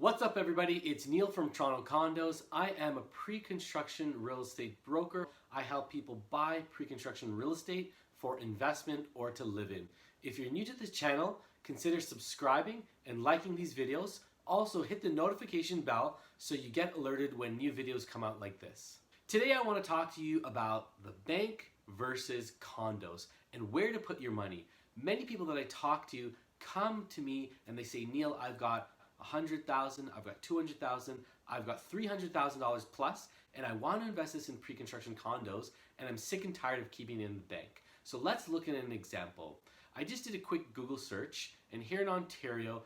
What's up everybody, it's Neil from Toronto Condos. I am a pre-construction real estate broker. I help people buy pre-construction real estate for investment or to live in. If you're new to this channel, consider subscribing and liking these videos. Also hit the notification bell so you get alerted when new videos come out like this. Today I want to talk to you about the bank versus condos and where to put your money. Many people that I talk to come to me and they say, Neil, I've got $100,000, I've got $200,000, I've got $300,000 plus, and I want to invest this in pre-construction condos, and I'm sick and tired of keeping it in the bank. So let's look at an example. I just did a quick Google search, and here in Ontario,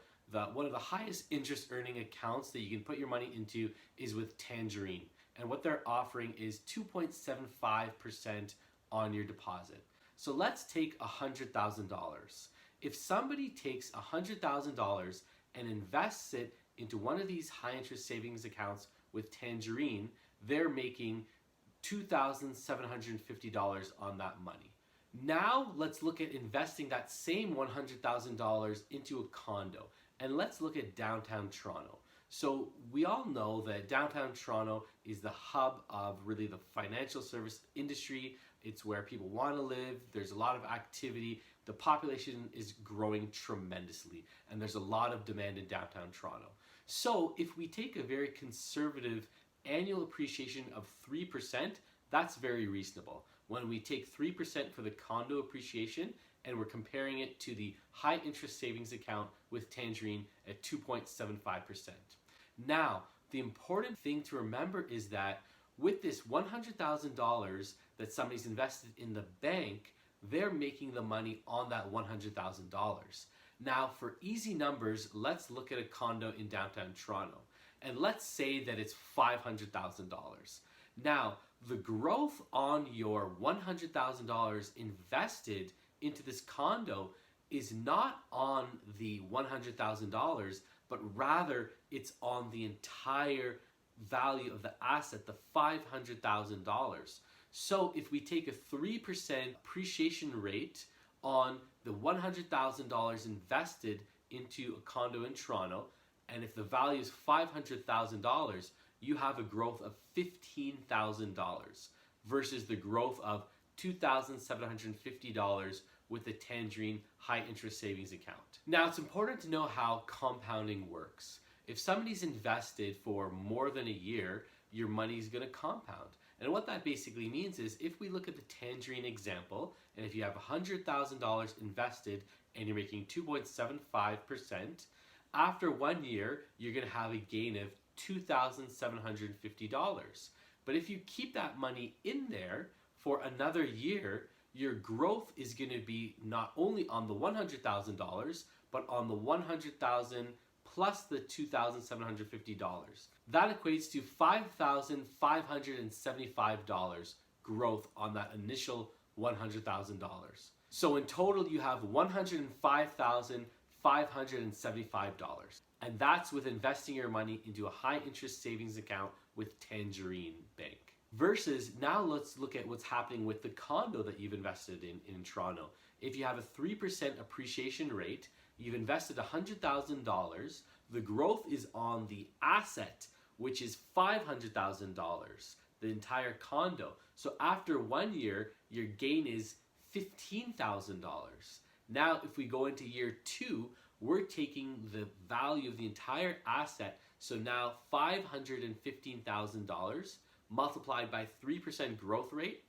one of the highest interest earning accounts that you can put your money into is with Tangerine. And what they're offering is 2.75% on your deposit. So let's take $100,000. If somebody takes $100,000 and invests it into one of these high interest savings accounts with Tangerine, they're making $2,750 on that money. Now let's look at investing that same $100,000 into a condo, and let's look at downtown Toronto. So we all know that downtown Toronto is the hub of really the financial service industry. It's where people want to live. There's a lot of activity. The population is growing tremendously, and there's a lot of demand in downtown Toronto. So if we take a very conservative annual appreciation of 3%, that's very reasonable. When we take 3% for the condo appreciation and we're comparing it to the high interest savings account with Tangerine at 2.75%. Now, the important thing to remember is that with this $100,000 that somebody's invested in the bank, they're making the money on that $100,000. Now, for easy numbers, let's look at a condo in downtown Toronto. And let's say that it's $500,000. Now, the growth on your $100,000 invested into this condo is not on the $100,000, but rather it's on the entire value of the asset, the $500,000. So if we take a 3% appreciation rate on the $100,000 invested into a condo in Toronto, and if the value is $500,000, you have a growth of $15,000 versus the growth of $2,750 with the Tangerine high interest savings account. Now, it's important to know how compounding works. If somebody's invested for more than a year, your money is going to compound. And what that basically means is if we look at the Tangerine example, and if you have $100,000 invested and you're making 2.75%, after 1 year, you're going to have a gain of $2,750. But if you keep that money in there for another year, your growth is going to be not only on the $100,000, but on the $100,000 plus the $2,750. That equates to $5,575 growth on that initial $100,000. So in total, you have $105,575. And that's with investing your money into a high interest savings account with Tangerine Bank. Versus now let's look at what's happening with the condo that you've invested in Toronto. If you have a 3% appreciation rate, you've invested $100,000, the growth is on the asset, which is $500,000, the entire condo. So after 1 year, your gain is $15,000. Now, if we go into year 2, we're taking the value of the entire asset, so now $515,000 multiplied by 3% growth rate,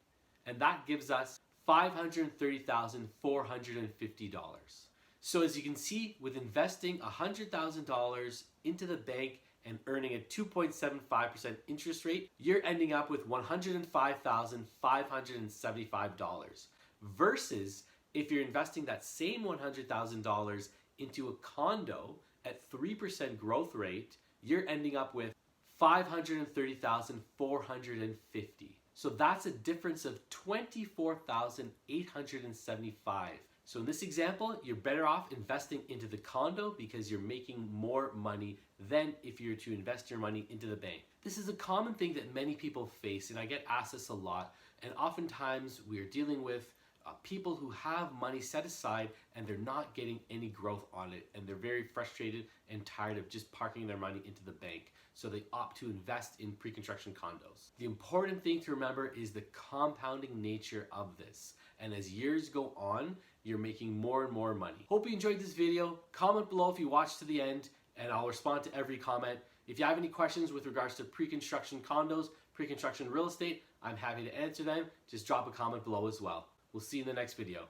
and that gives us $530,450. So as you can see, with investing $100,000 into the bank and earning a 2.75% interest rate, you're ending up with $105,575. Versus if you're investing that same $100,000 into a condo at 3% growth rate, you're ending up with $530,450. So that's a difference of $24,875. So in this example, you're better off investing into the condo because you're making more money than if you were to invest your money into the bank. This is a common thing that many people face, and I get asked this a lot. And oftentimes we are dealing with people who have money set aside and they're not getting any growth on it, and they're very frustrated and tired of just parking their money into the bank. So they opt to invest in pre-construction condos. The important thing to remember is the compounding nature of this. And as years go on, you're making more and more money. Hope you enjoyed this video. Comment below if you watched to the end, and I'll respond to every comment. If you have any questions with regards to pre-construction condos, pre-construction real estate, I'm happy to answer them. Just drop a comment below as well. We'll see you in the next video.